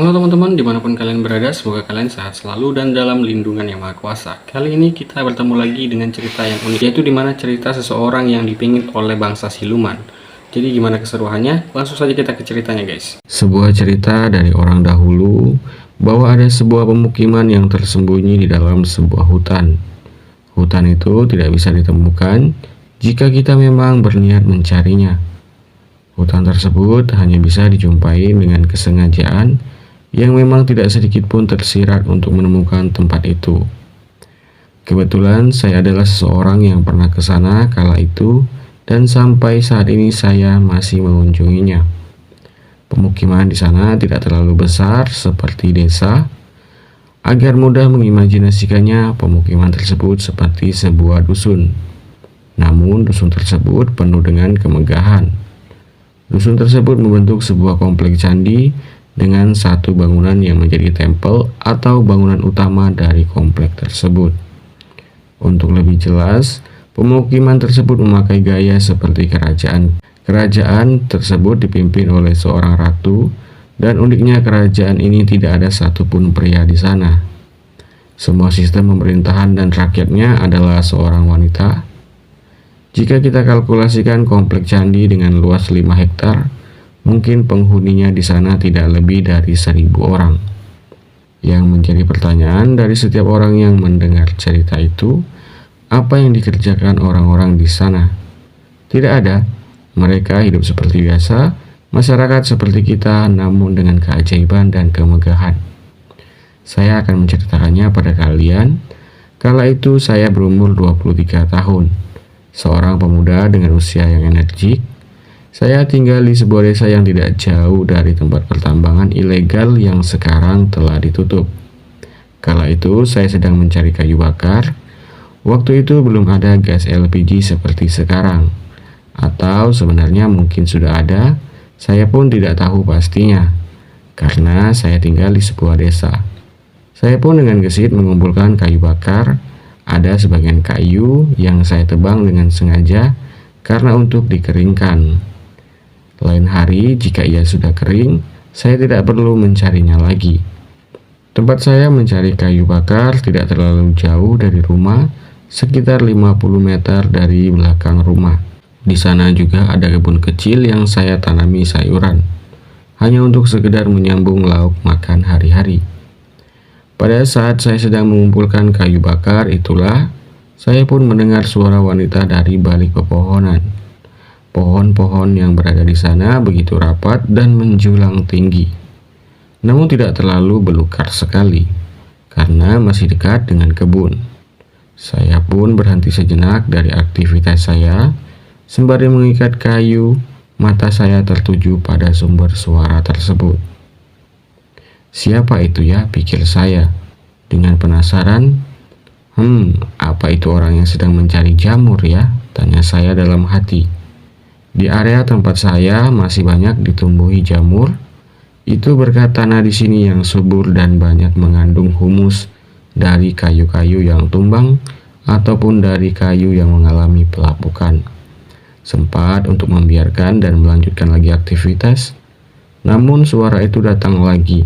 Halo teman-teman, dimanapun kalian berada, semoga kalian sehat selalu dan dalam lindungan yang maha kuasa. Kali ini kita bertemu lagi dengan cerita yang unik, yaitu dimana cerita seseorang yang dipingit oleh bangsa siluman. Jadi gimana keseruannya? Langsung saja kita ke ceritanya guys. Sebuah cerita dari orang dahulu, bahwa ada sebuah pemukiman yang tersembunyi di dalam sebuah hutan. Hutan itu tidak bisa ditemukan jika kita memang berniat mencarinya. Hutan tersebut hanya bisa dijumpai dengan kesengajaan yang memang tidak sedikit pun tersirat untuk menemukan tempat itu. Kebetulan saya adalah seseorang yang pernah ke sana kala itu dan sampai saat ini saya masih mengunjunginya. Pemukiman di sana tidak terlalu besar seperti desa. Agar mudah mengimajinasikannya, pemukiman tersebut seperti sebuah dusun. Namun dusun tersebut penuh dengan kemegahan. Dusun tersebut membentuk sebuah kompleks candi dengan satu bangunan yang menjadi tempel atau bangunan utama dari kompleks tersebut. Untuk lebih jelas, pemukiman tersebut memakai gaya seperti kerajaan. Kerajaan tersebut dipimpin oleh seorang ratu, dan uniknya kerajaan ini tidak ada satupun pria di sana. Semua sistem pemerintahan dan rakyatnya adalah seorang wanita. Jika kita kalkulasikan kompleks candi dengan luas 5 hektar, mungkin penghuninya di sana tidak lebih dari 1.000 orang. Yang menjadi pertanyaan dari setiap orang yang mendengar cerita itu, apa yang dikerjakan orang-orang di sana? Tidak ada. Mereka hidup seperti biasa, masyarakat seperti kita, namun dengan keajaiban dan kemegahan. Saya akan menceritakannya pada kalian. Kala itu saya berumur 23 tahun, seorang pemuda dengan usia yang energik. Saya tinggal di sebuah desa yang tidak jauh dari tempat pertambangan ilegal yang sekarang telah ditutup. Kala itu saya sedang mencari kayu bakar. Waktu itu belum ada gas LPG seperti sekarang. Atau sebenarnya mungkin sudah ada, saya pun tidak tahu pastinya. Karena saya tinggal di sebuah desa. Saya pun dengan gesit mengumpulkan kayu bakar. Ada sebagian kayu yang saya tebang dengan sengaja karena untuk dikeringkan. Lain hari, jika ia sudah kering, saya tidak perlu mencarinya lagi. Tempat saya mencari kayu bakar tidak terlalu jauh dari rumah, sekitar 50 meter dari belakang rumah. Di sana juga ada kebun kecil yang saya tanami sayuran, hanya untuk sekedar menyambung lauk makan hari-hari. Pada saat saya sedang mengumpulkan kayu bakar itulah, saya pun mendengar suara wanita dari balik pepohonan. Pohon-pohon yang berada di sana begitu rapat dan menjulang tinggi, namun tidak terlalu belukar sekali, karena masih dekat dengan kebun. Saya pun berhenti sejenak dari aktivitas saya, sembari mengikat kayu. Mata saya tertuju pada sumber suara tersebut. Siapa itu ya, pikir saya, dengan penasaran. Apa itu orang yang sedang mencari jamur ya? Tanya saya dalam hati. Di area tempat saya masih banyak ditumbuhi jamur. Itu berkat tanah di sini yang subur dan banyak mengandung humus dari kayu-kayu yang tumbang ataupun dari kayu yang mengalami pelapukan. Sempat untuk membiarkan dan melanjutkan lagi aktivitas, namun suara itu datang lagi,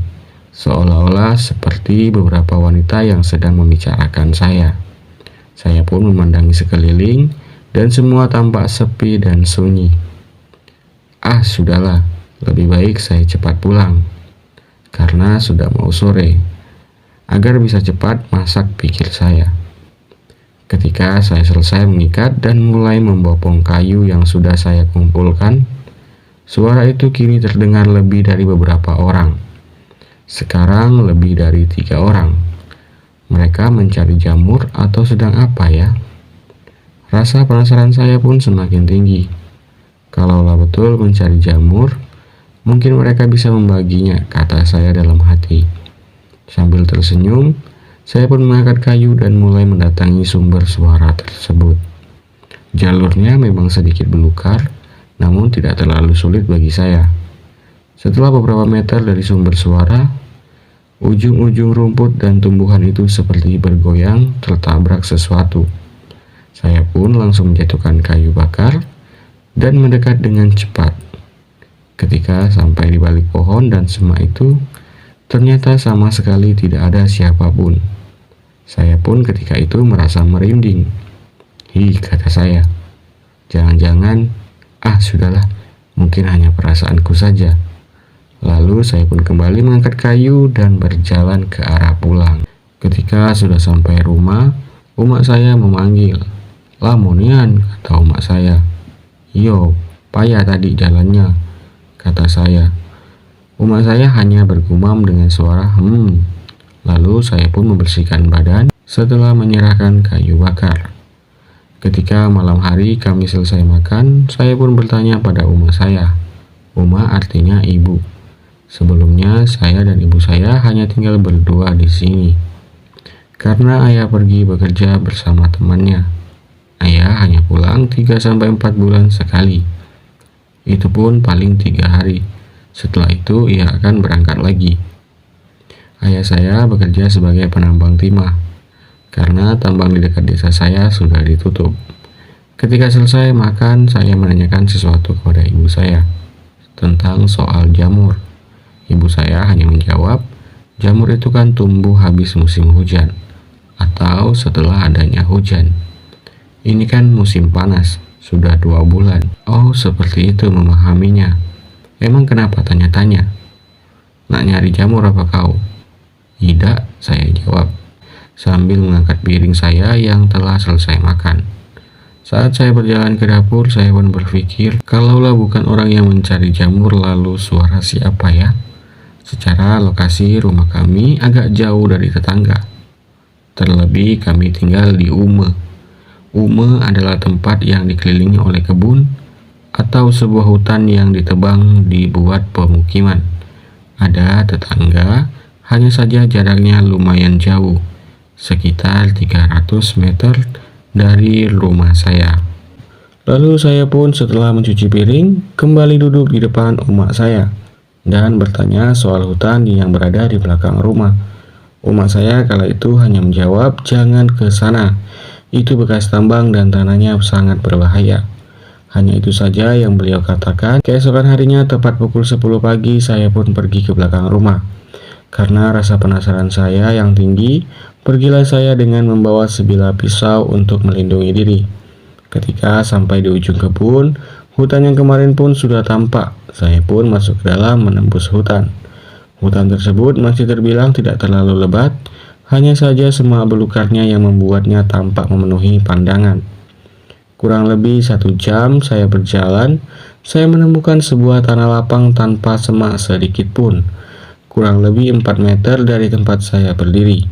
seolah-olah seperti beberapa wanita yang sedang membicarakan saya. Saya pun memandangi sekeliling, dan semua tampak sepi dan sunyi. Sudahlah, lebih baik saya cepat pulang, karena sudah mau sore, agar bisa cepat masak, pikir saya. Ketika saya selesai mengikat dan mulai membopong kayu yang sudah saya kumpulkan, suara itu kini terdengar lebih dari beberapa orang. Sekarang lebih dari 3 orang. Mereka mencari jamur atau sedang apa ya? Rasa penasaran saya pun semakin tinggi. Kalaulah betul mencari jamur, mungkin mereka bisa membaginya, kata saya dalam hati. Sambil tersenyum, saya pun mengangkat kayu dan mulai mendatangi sumber suara tersebut. Jalurnya memang sedikit belukar, namun tidak terlalu sulit bagi saya. Setelah beberapa meter dari sumber suara, ujung-ujung rumput dan tumbuhan itu seperti bergoyang tertabrak sesuatu. Saya pun langsung menjatuhkan kayu bakar dan mendekat dengan cepat. Ketika sampai di balik pohon dan semak itu, Ternyata sama sekali tidak ada siapapun. Saya pun ketika itu merasa merinding. Kata saya, jangan-jangan, sudahlah, mungkin hanya perasaanku saja. Lalu saya pun kembali mengangkat kayu dan berjalan ke arah pulang. Ketika sudah sampai rumah, umak saya memanggil. Lamonian, kata umak saya. Yo, payah tadi jalannya, kata saya. Umak saya hanya bergumam dengan suara Lalu saya pun membersihkan badan setelah menyerahkan kayu bakar. Ketika malam hari kami selesai makan, saya pun bertanya pada umak saya. Uma artinya ibu. Sebelumnya saya dan ibu saya hanya tinggal berdua di sini. Karena ayah pergi bekerja bersama temannya. Ayah hanya pulang 3-4 bulan sekali. Itu pun paling 3 hari. Setelah itu ia akan berangkat lagi. Ayah saya bekerja sebagai penambang timah, karena tambang di dekat desa saya sudah ditutup. Ketika selesai makan, saya menanyakan sesuatu kepada ibu saya tentang soal jamur. Ibu saya hanya menjawab, jamur itu kan tumbuh habis musim hujan, atau setelah adanya hujan. Ini kan musim panas, sudah 2 bulan. Oh, seperti itu memahaminya. Emang kenapa tanya-tanya? Nak nyari jamur apa kau? Tidak, saya jawab, sambil mengangkat piring saya yang telah selesai makan. Saat saya berjalan ke dapur, saya pun berpikir, kalaulah bukan orang yang mencari jamur, lalu suara siapa ya? Secara lokasi rumah kami agak jauh dari tetangga. Terlebih kami tinggal di Ume. Ume adalah tempat yang dikelilingi oleh kebun atau sebuah hutan yang ditebang dibuat pemukiman. Ada tetangga, hanya saja jaraknya lumayan jauh, sekitar 300 meter dari rumah saya. Lalu saya pun setelah mencuci piring, kembali duduk di depan umak saya dan bertanya soal hutan yang berada di belakang rumah. Umak saya kala itu hanya menjawab, jangan ke sana, itu bekas tambang dan tanahnya sangat berbahaya. Hanya itu saja yang beliau katakan. Keesokan harinya tepat pukul 10 pagi saya pun pergi ke belakang rumah. Karena rasa penasaran saya yang tinggi, pergilah saya dengan membawa sebilah pisau untuk melindungi diri. Ketika sampai di ujung kebun, hutan yang kemarin pun sudah tampak. Saya pun masuk ke dalam menembus hutan. Hutan tersebut masih terbilang tidak terlalu lebat, hanya saja semak belukarnya yang membuatnya tampak memenuhi pandangan. Kurang lebih 1 jam saya berjalan, saya menemukan sebuah tanah lapang tanpa semak sedikit pun. Kurang lebih 4 meter dari tempat saya berdiri,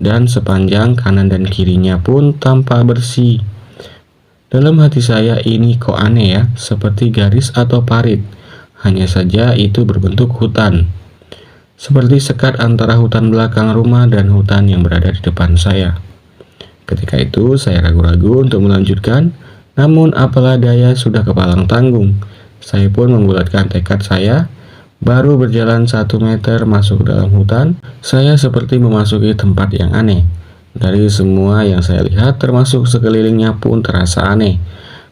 dan sepanjang kanan dan kirinya pun tampak bersih. Dalam hati saya, ini kok aneh ya, seperti garis atau parit, hanya saja itu berbentuk hutan. Seperti sekat antara hutan belakang rumah dan hutan yang berada di depan saya. Ketika itu saya ragu-ragu untuk melanjutkan, namun apalah daya sudah kepalang tanggung. Saya pun membulatkan tekad saya. Baru berjalan 1 meter masuk dalam hutan, saya seperti memasuki tempat yang aneh. Dari semua yang saya lihat, termasuk sekelilingnya pun terasa aneh.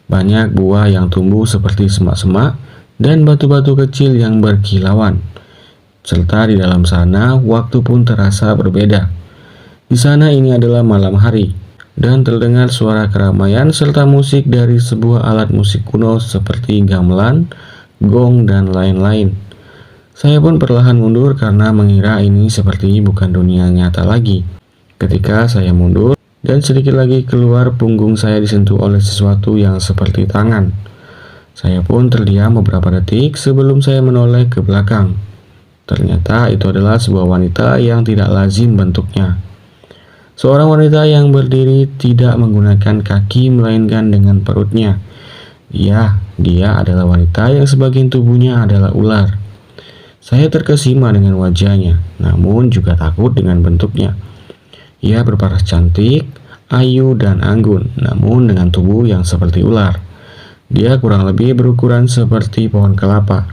Banyak buah yang tumbuh seperti semak-semak dan batu-batu kecil yang berkilauan. Serta di dalam sana, waktu pun terasa berbeda. Di sana ini adalah malam hari, dan terdengar suara keramaian serta musik dari sebuah alat musik kuno seperti gamelan, gong, dan lain-lain. Saya pun perlahan mundur karena mengira ini seperti bukan dunia nyata lagi. Ketika saya mundur dan sedikit lagi keluar, punggung saya disentuh oleh sesuatu yang seperti tangan. Saya pun terdiam beberapa detik sebelum saya menoleh ke belakang. Ternyata itu adalah sebuah wanita yang tidak lazim bentuknya. Seorang wanita yang berdiri tidak menggunakan kaki melainkan dengan perutnya. Ya, dia adalah wanita yang sebagian tubuhnya adalah ular. Saya terkesima dengan wajahnya, namun juga takut dengan bentuknya. Ia berparas cantik, ayu, dan anggun, namun dengan tubuh yang seperti ular. Dia kurang lebih berukuran seperti pohon kelapa.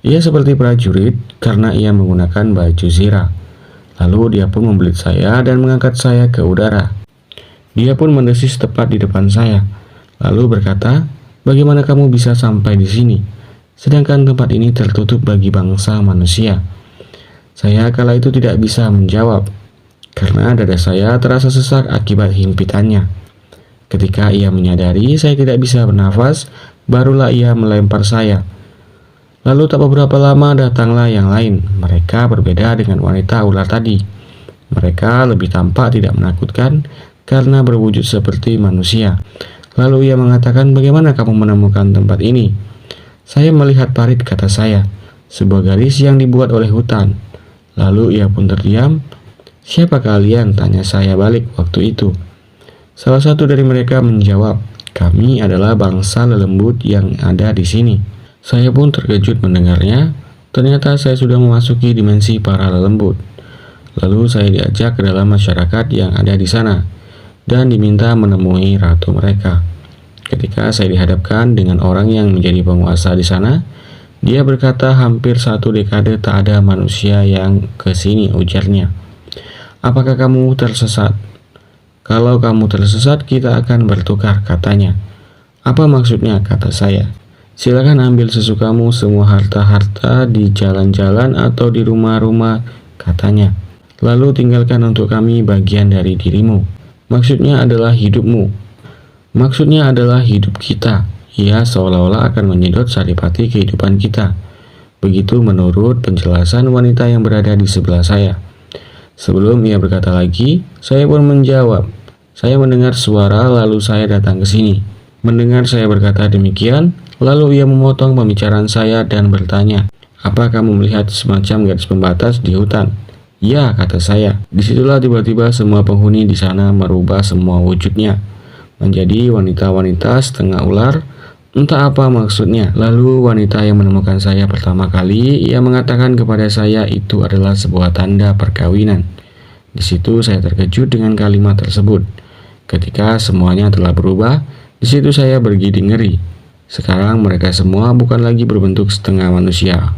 Ia seperti prajurit karena ia menggunakan baju zirah. Lalu dia pun membelit saya dan mengangkat saya ke udara. Dia pun mendesis tepat di depan saya, lalu berkata, "Bagaimana kamu bisa sampai di sini? Sedangkan tempat ini tertutup bagi bangsa manusia." Saya kala itu tidak bisa menjawab, karena dada saya terasa sesak akibat himpitannya. Ketika ia menyadari saya tidak bisa bernafas, barulah ia melempar saya. Lalu tak beberapa lama datanglah yang lain. Mereka berbeda dengan wanita ular tadi. Mereka lebih tampak tidak menakutkan karena berwujud seperti manusia. Lalu ia mengatakan, "Bagaimana kamu menemukan tempat ini?" "Saya melihat parit," kata saya, "sebuah garis yang dibuat oleh hutan." Lalu ia pun terdiam. "Siapa kalian?" tanya saya balik waktu itu. Salah satu dari mereka menjawab, "Kami adalah bangsa lelembut yang ada di sini." Saya pun terkejut mendengarnya. Ternyata saya sudah memasuki dimensi para lelembut. Lalu saya diajak ke dalam masyarakat yang ada di sana dan diminta menemui ratu mereka. Ketika saya dihadapkan dengan orang yang menjadi penguasa di sana, dia berkata, "Hampir 1 dekade tak ada manusia yang ke sini," ujarnya. "Apakah kamu tersesat? Kalau kamu tersesat, kita akan bertukar," katanya. "Apa maksudnya?" kata saya. "Silakan ambil sesukamu semua harta-harta di jalan-jalan atau di rumah-rumah," katanya. "Lalu tinggalkan untuk kami bagian dari dirimu." Maksudnya adalah hidupmu. Maksudnya adalah hidup kita. Ia seolah-olah akan menyedot saripati kehidupan kita. Begitu menurut penjelasan wanita yang berada di sebelah saya. Sebelum ia berkata lagi, saya pun menjawab. "Saya mendengar suara lalu saya datang ke sini." Mendengar saya berkata demikian, lalu ia memotong pembicaraan saya dan bertanya, "Apa kamu melihat semacam garis pembatas di hutan?" "Ya," kata saya. Disitulah tiba-tiba semua penghuni di sana merubah semua wujudnya menjadi wanita-wanita setengah ular. Entah apa maksudnya. Lalu wanita yang menemukan saya pertama kali, ia mengatakan kepada saya itu adalah sebuah tanda perkawinan. Di situ saya terkejut dengan kalimat tersebut. Ketika semuanya telah berubah, di situ saya bergidik ngeri. Sekarang mereka semua bukan lagi berbentuk setengah manusia,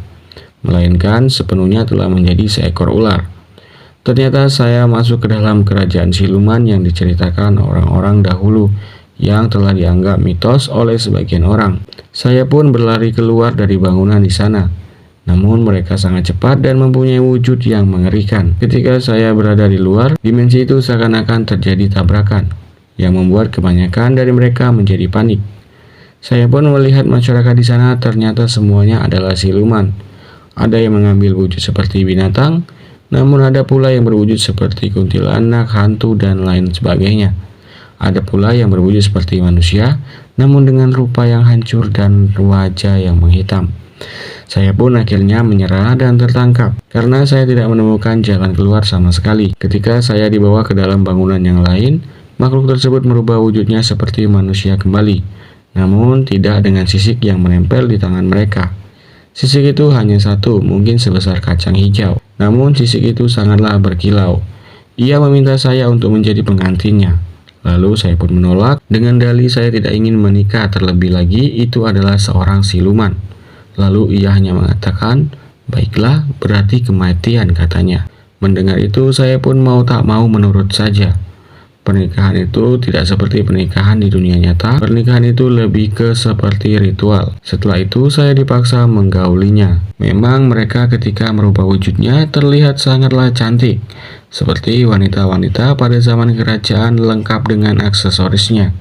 melainkan sepenuhnya telah menjadi seekor ular. Ternyata saya masuk ke dalam kerajaan siluman yang diceritakan orang-orang dahulu, yang telah dianggap mitos oleh sebagian orang. Saya pun berlari keluar dari bangunan di sana. Namun mereka sangat cepat dan mempunyai wujud yang mengerikan. Ketika saya berada di luar, dimensi itu seakan-akan terjadi tabrakan, yang membuat kebanyakan dari mereka menjadi panik. Saya pun melihat masyarakat di sana ternyata semuanya adalah siluman. Ada yang mengambil wujud seperti binatang, namun ada pula yang berwujud seperti kuntilanak, hantu, dan lain sebagainya. Ada pula yang berwujud seperti manusia, namun dengan rupa yang hancur dan wajah yang menghitam. Saya pun akhirnya menyerah dan tertangkap, karena saya tidak menemukan jalan keluar sama sekali. Ketika saya dibawa ke dalam bangunan yang lain, makhluk tersebut merubah wujudnya seperti manusia kembali, namun tidak dengan sisik yang menempel di tangan mereka. Sisik itu hanya satu, mungkin sebesar kacang hijau, namun sisik itu sangatlah berkilau. Ia meminta saya untuk menjadi penggantinya. Lalu saya pun menolak dengan dalih saya tidak ingin menikah, terlebih lagi itu adalah seorang siluman. Lalu ia hanya mengatakan, "Baiklah, berarti kematian," katanya. Mendengar itu saya pun mau tak mau menurut saja. Pernikahan itu tidak seperti pernikahan di dunia nyata. Pernikahan itu lebih ke seperti ritual. Setelah itu saya dipaksa menggaulinya. Memang mereka ketika merubah wujudnya terlihat sangatlah cantik, seperti wanita-wanita pada zaman kerajaan lengkap dengan aksesorisnya.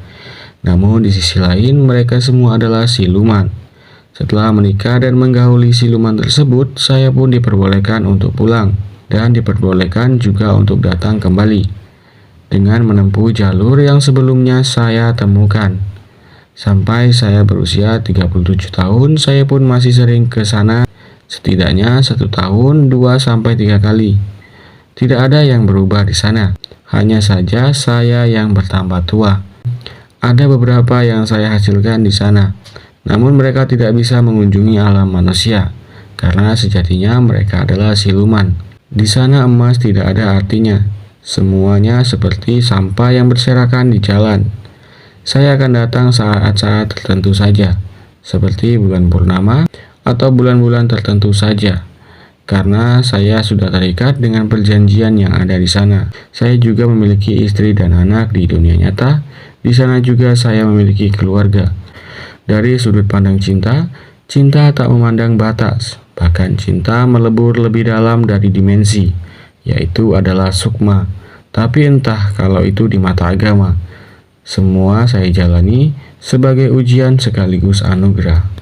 Namun di sisi lain mereka semua adalah siluman. Setelah menikah dan menggauli siluman tersebut, saya pun diperbolehkan untuk pulang dan diperbolehkan juga untuk datang kembali dengan menempuh jalur yang sebelumnya saya temukan. Sampai saya berusia 37 tahun, saya pun masih sering ke sana setidaknya 1 tahun 2-3 kali. Tidak ada yang berubah di sana, hanya saja saya yang bertambah tua. Ada beberapa yang saya hasilkan di sana, namun mereka tidak bisa mengunjungi alam manusia, karena sejatinya mereka adalah siluman. Di sana emas tidak ada artinya. Semuanya seperti sampah yang berserakan di jalan. Saya akan datang saat-saat tertentu saja, seperti bulan purnama atau bulan-bulan tertentu saja, karena saya sudah terikat dengan perjanjian yang ada di sana. Saya juga memiliki istri dan anak di dunia nyata. Di sana juga saya memiliki keluarga. Dari sudut pandang cinta, cinta tak memandang batas. Bahkan cinta melebur lebih dalam dari dimensi, yaitu adalah sukma. Tapi entah kalau itu di mata agama, semua saya jalani sebagai ujian sekaligus anugerah.